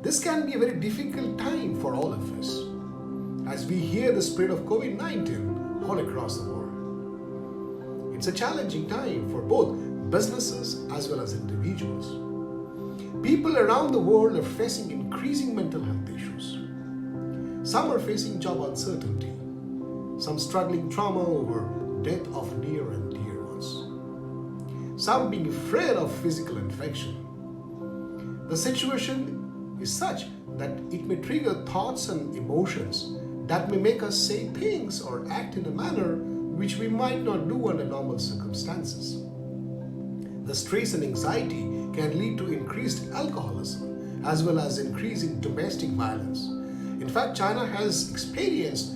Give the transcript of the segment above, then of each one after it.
This can be a very difficult time for all of us as we hear the spread of COVID-19 all across the world. It's a challenging time for both businesses as well as individuals. People around the world are facing increasing mental health issues. Some are facing job uncertainty, some struggling trauma over death of near and dear ones, some being afraid of physical infection. The situation is such that it may trigger thoughts and emotions that may make us say things or act in a manner which we might not do under normal circumstances. The stress and anxiety can lead to increased alcoholism as well as increasing domestic violence. In fact, China has experienced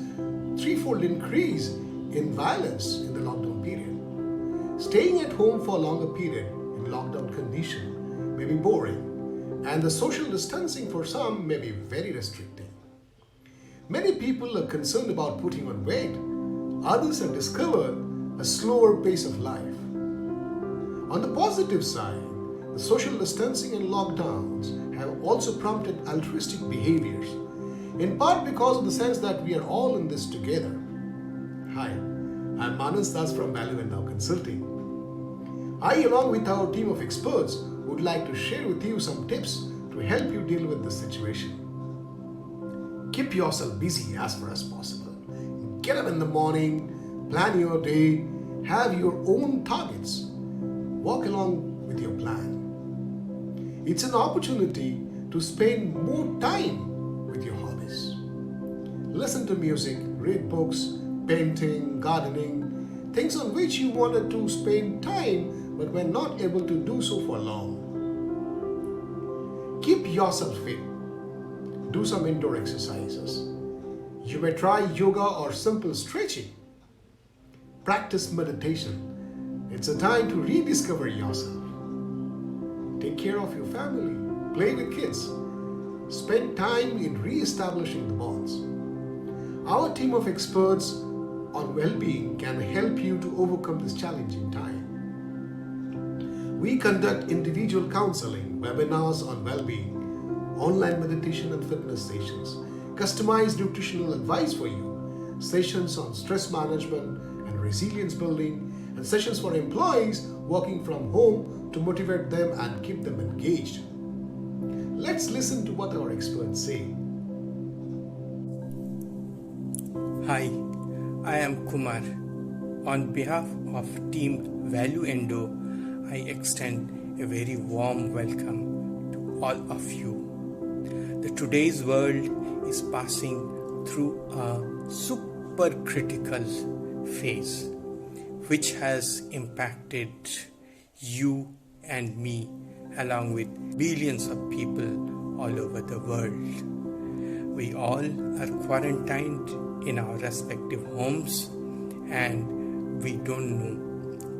threefold increase in violence in the lockdown period. Staying at home for a longer period in lockdown condition may be boring, and the social distancing for some may be very restricting. Many people are concerned about putting on weight. Others have discovered a slower pace of life. On the positive side, the social distancing and lockdowns have also prompted altruistic behaviors, in part because of the sense that we are all in this together. Hi, I'm Manas Das from ValuEndow Consulting. I, along with our team of experts, would like to share with you some tips to help you deal with this situation. Keep yourself busy as far as possible. Get up in the morning, plan your day, have your own targets. Walk along with your plan. It's an opportunity to spend more time with your hobbies. Listen to music, read books, painting, gardening, things on which you wanted to spend time but were not able to do so for long. Keep yourself fit. Do some indoor exercises. You may try yoga or simple stretching. Practice meditation. It's a time to rediscover yourself. Take care of your family. Play with kids. Spend time in re-establishing the bonds. Our team of experts on well-being can help you to overcome this challenging time. We conduct individual counseling, webinars on well-being, online meditation and fitness sessions, customized nutritional advice for you, sessions on stress management and resilience building, and sessions for employees working from home to motivate them and keep them engaged. Let's listen to what our experts say. Hi, I am Kumar. On behalf of Team ValuEndow, I extend a very warm welcome to all of you. Today's world is passing through a super critical phase, which has impacted you and me along with billions of people all over the world. We all are quarantined in our respective homes and we don't know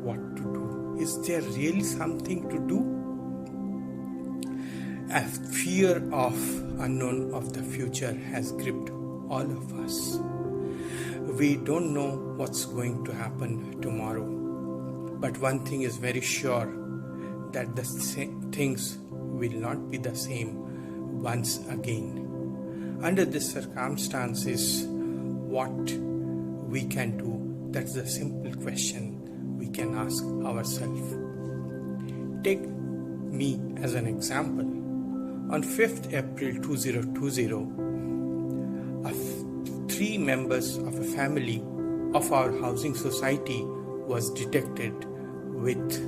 what to do. Is there really something to do? A fear of unknown of the future has gripped all of us. We don't know what's going to happen tomorrow. But one thing is very sure, that the things will not be the same once again. Under these circumstances, what we can do, that's the simple question we can ask ourselves. Take me as an example. On 5th April 2020, 3 members of a family of our housing society was detected with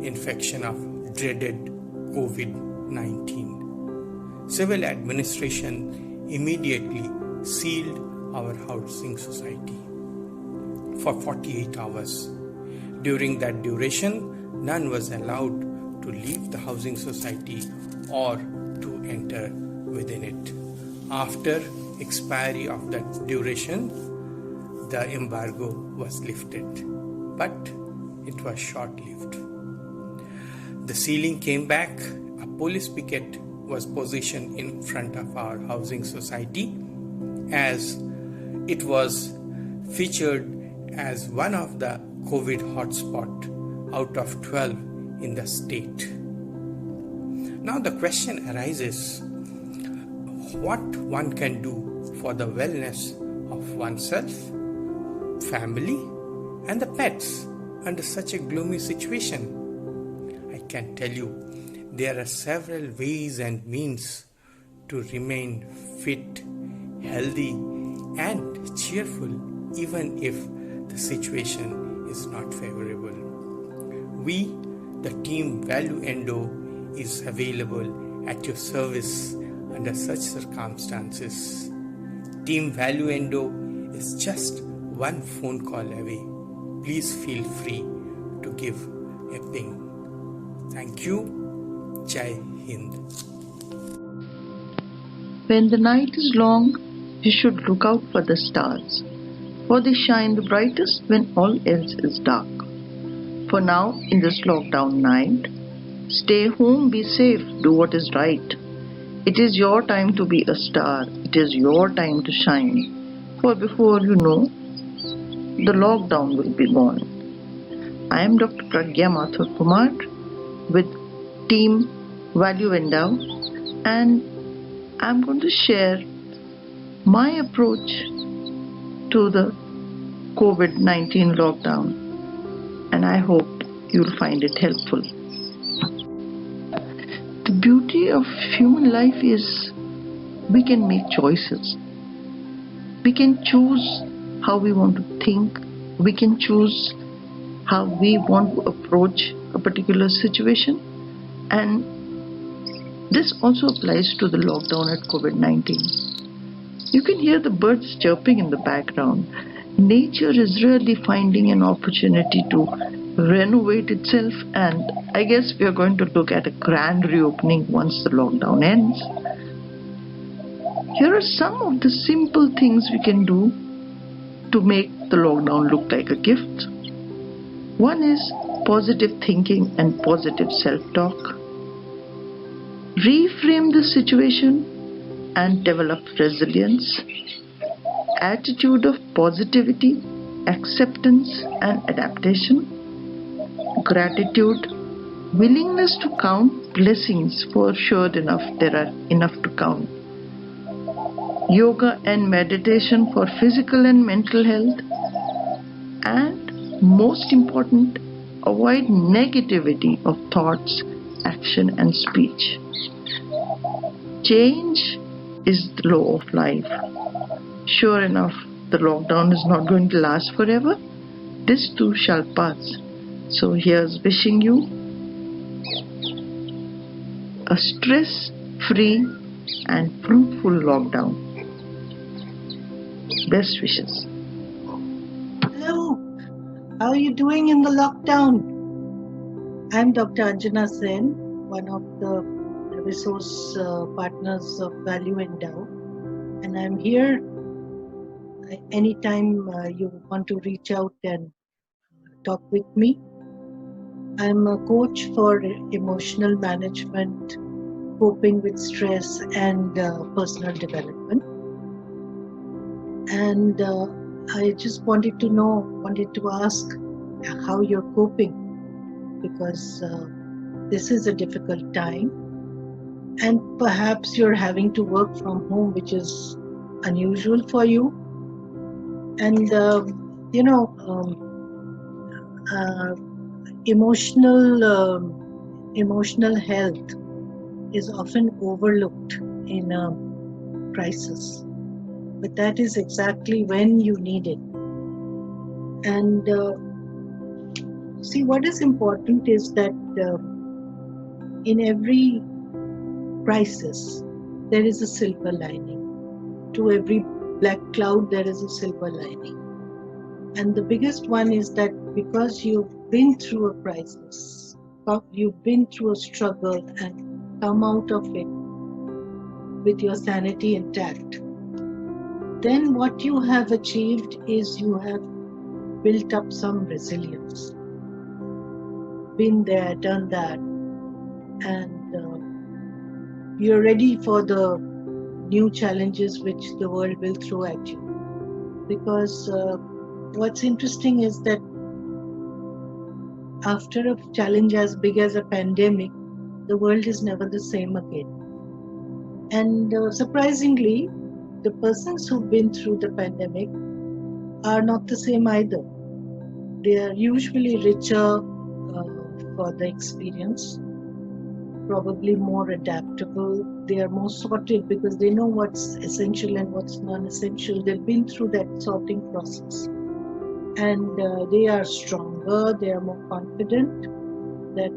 infection of dreaded COVID-19. Civil administration immediately sealed our housing society for 48 hours. During that duration, none was allowed to leave the housing society or to enter within it. After expiry of that duration, the embargo was lifted, but it was short-lived. The sealing came back. A police picket was positioned in front of our housing society as it was featured as one of the COVID hotspot out of 12 in the state. Now the question arises, what one can do for the wellness of oneself, family, and the pets under such a gloomy situation. I can tell you there are several ways and means to remain fit, healthy, and cheerful even if the situation is not favorable. We, the team ValuEndow, is available at your service under such circumstances. Team ValuEndow is just one phone call away. Please feel free to give a ping. Thank you. Jai Hind. When the night is long, you should look out for the stars, for they shine the brightest when all else is dark. For now, in this lockdown night, stay home, be safe, do what is right. It is your time to be a star. It is your time to shine. For before you know, the lockdown will be gone. I am Dr. Pragya Mathur Kumar with Team ValuEndow, and I'm going to share my approach to the COVID-19 lockdown, and I hope you'll find it helpful. The beauty of human life is we can make choices. We can choose how we want to think. We can choose how we want to approach a particular situation, and this also applies to the lockdown at COVID-19. You can hear the birds chirping in the background. Nature is really finding an opportunity to renovate itself, and I guess we are going to look at a grand reopening once the lockdown ends. Here are some of the simple things we can do to make the lockdown look like a gift. One is positive thinking and positive self-talk. Reframe the situation and develop resilience, attitude of positivity, acceptance and adaptation, gratitude, willingness to count blessings, for sure enough there are enough to count, yoga and meditation for physical and mental health, and most important, avoid negativity of thoughts, action and speech. Change is the law of life. Sure enough, the lockdown is not going to last forever. This too shall pass. So here's wishing you a stress-free and fruitful lockdown. Best wishes. Hello, how are you doing in the lockdown? I'm Dr. Anjana Sen, one of the resource partners of ValuEndow, and I'm here anytime you want to reach out and talk with me. I'm a coach for emotional management, coping with stress, and personal development. And I just wanted to ask how you're coping, because this is a difficult time, and perhaps you're having to work from home, which is unusual for you. And emotional health is often overlooked in a crisis, but that is exactly when you need it. And see, what is important is that in every crisis there is a silver lining. To every black cloud there is a silver lining. And the biggest one is that because you've been through a crisis, you've been through a struggle and come out of it with your sanity intact, then what you have achieved is you have built up some resilience. Been there, done that, and you're ready for the new challenges which the world will throw at you. Because what's interesting is that after a challenge as big as a pandemic, the world is never the same again. And surprisingly, the persons who've been through the pandemic are not the same either. They are usually richer for the experience, probably more adaptable. They are more sorted because they know what's essential and what's non-essential. They've been through that sorting process. And they are stronger, they are more confident that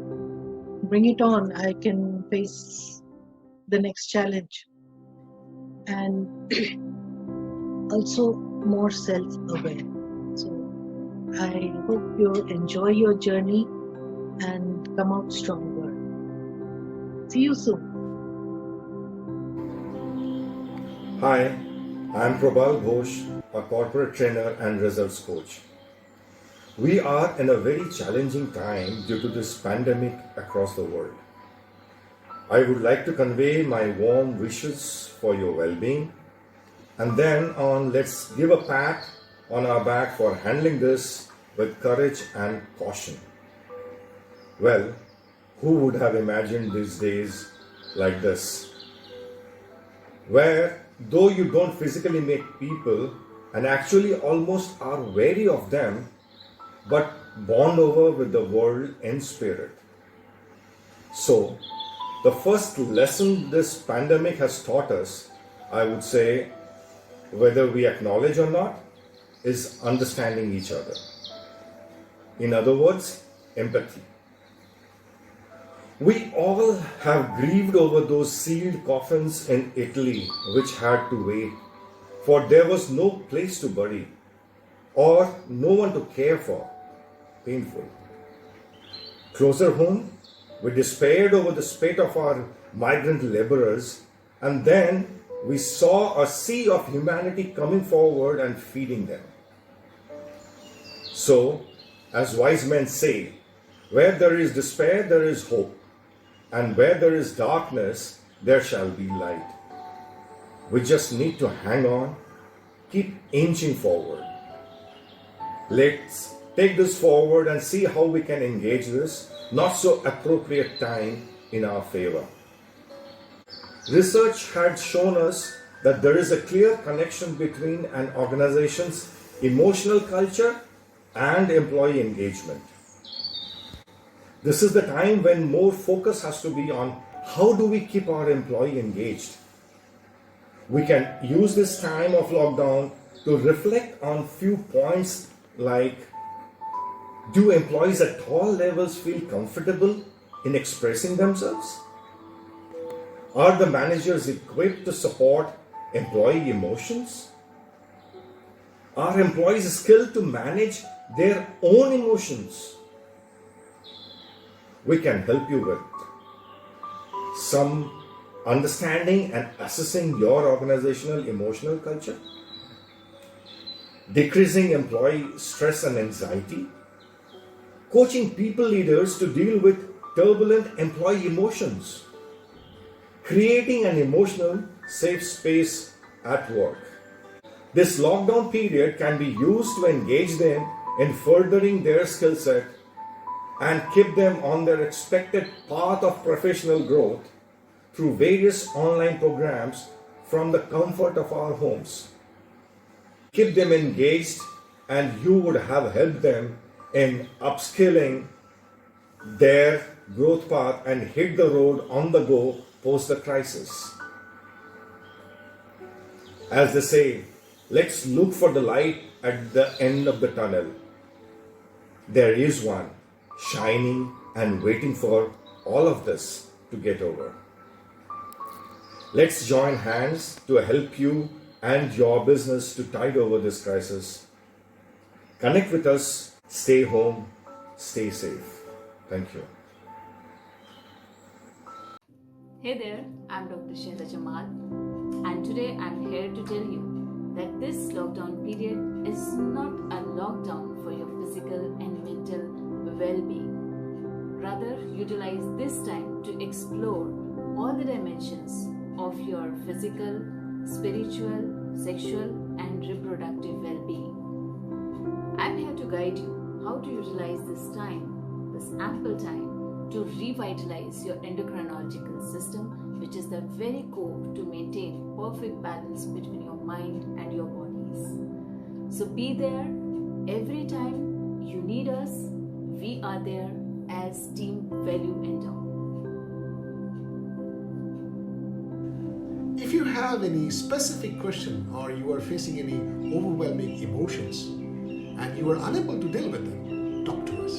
bring it on, I can face the next challenge. And also more self-aware. So I hope you enjoy your journey and come out stronger. See you soon. Hi, I'm Prabal Ghosh, a corporate trainer and results coach. We are in a very challenging time due to this pandemic across the world. I would like to convey my warm wishes for your well-being, and then let's give a pat on our back for handling this with courage and caution. Well, who would have imagined these days like this, where though you don't physically meet people and actually almost are wary of them, but bond over with the world in spirit. So, the first lesson this pandemic has taught us, I would say, whether we acknowledge or not, is understanding each other. In other words, empathy. We all have grieved over those sealed coffins in Italy which had to wait, for there was no place to bury or no one to care for. Painful. Closer home, we despaired over the fate of our migrant laborers, and then we saw a sea of humanity coming forward and feeding them. So, as wise men say, where there is despair, there is hope, and where there is darkness, there shall be light. We just need to hang on, keep inching forward. Let's take this forward and see how we can engage this not so appropriate time in our favor. Research had shown us that there is a clear connection between an organization's emotional culture and employee engagement. This is the time when more focus has to be on how do we keep our employee engaged. We can use this time of lockdown to reflect on few points like, do employees at all levels feel comfortable in expressing themselves? Are the managers equipped to support employee emotions? Are employees skilled to manage their own emotions? We can help you with some understanding and assessing your organizational emotional culture, decreasing employee stress and anxiety, coaching people leaders to deal with turbulent employee emotions, creating an emotional safe space at work. This lockdown period can be used to engage them in furthering their skill set and keep them on their expected path of professional growth through various online programs from the comfort of our homes. Keep them engaged, and you would have helped them in upskilling their growth path and hit the road on the go post the crisis. As they say, let's look for the light at the end of the tunnel. There is one, shining and waiting for all of this to get over. Let's join hands to help you and your business to tide over this crisis. Connect with us, stay home, stay safe. Thank you. Hey there, I'm Dr. Shehza Jamal, and today I'm here to tell you that this lockdown period is not a lockdown for your physical and mental well-being. Rather, utilize this time to explore all the dimensions of your physical, spiritual, sexual, and reproductive well-being. I'm here to guide you how to utilize this time, this ample time, to revitalize your endocrinological system which is the very core to maintain perfect balance between your mind and your bodies. So be there every time you need us. We are there as Team ValuEndow. If you have any specific question or you are facing any overwhelming emotions and you are unable to deal with them, talk to us.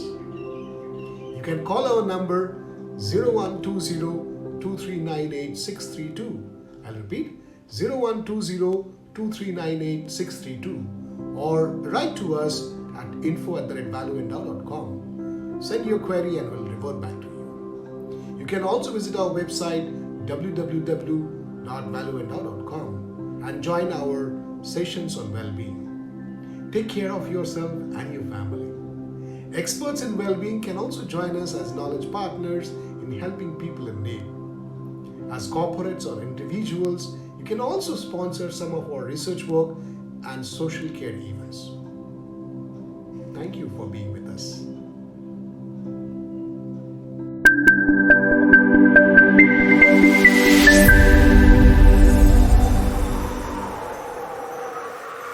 You can call our number 0120-2398-632. I'll repeat, 0120-2398-632, or write to us at info@valuendow.com. Send your query and we'll revert back to you. You can also visit our website www.valuendow.com and join our sessions on well-being. Take care of yourself and your family. Experts in well-being can also join us as knowledge partners in helping people in need. As corporates or individuals, you can also sponsor some of our research work and social care events. Thank you for being with us.